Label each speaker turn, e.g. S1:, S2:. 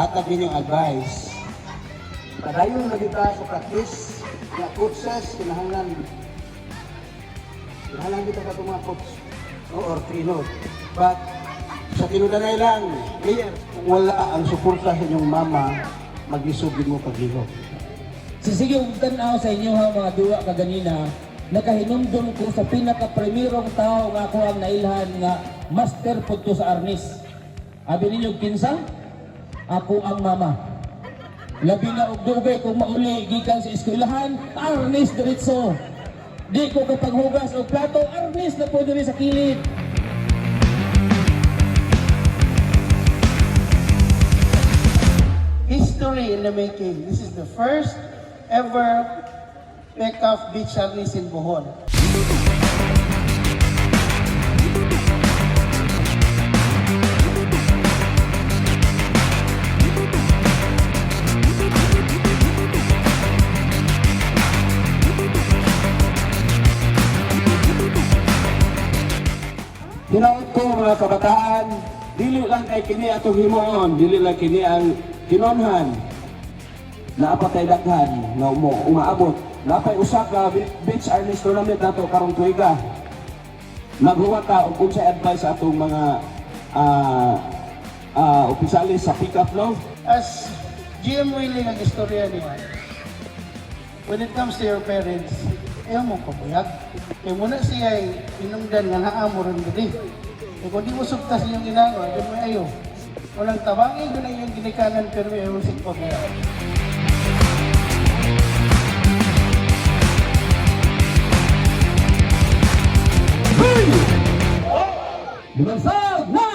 S1: hatag ninyong advice. Padayon na dito sa practice, na coaches, kinahanglan dito ka mga coach or trainer. But sa tinudanay lang, player, wala ang suporta sa inyong mama, mag-isugin mo paglihok.
S2: Sige, tanaw sa inyo ha mga duwa kaganina, nakahinumdum ko sa pinaka-primerong tao nga ako ang nailhan nga master po to sa arnis. Abi ninyo kinsa? Ako ang mama. Labi na og dugay kung mauli gikan sa eskwelahan, arnis diretso. Di ko kapaghugas og plato, arnis na po diri sa kilid.
S3: History in the making. This is the first ever Pekaf Beach Arnis in Bohol.
S1: Hinaut ko mga kabataan, dili lang kay kini atong himoon, dili lang kini ang kinonhan. Naapatay daghan nga umaabot. Napay usa ka beach arnis tournament nato karong tuiga. Naghuwat ta og unsay advice sa atong mga opisyalis sa pick-up no?
S3: As GM Willie ang istorya niya, when it comes to your parents, ayaw mo pabuyag. Kaya muna siya ay inungdan nga naamo rin gani. Kaya kung di mo sugtas yung ginagawa, doon mo ayaw. Walang tabangin, doon ay yung ginikanan, pero may ayaw sing pabuyag.
S2: Dibansag na!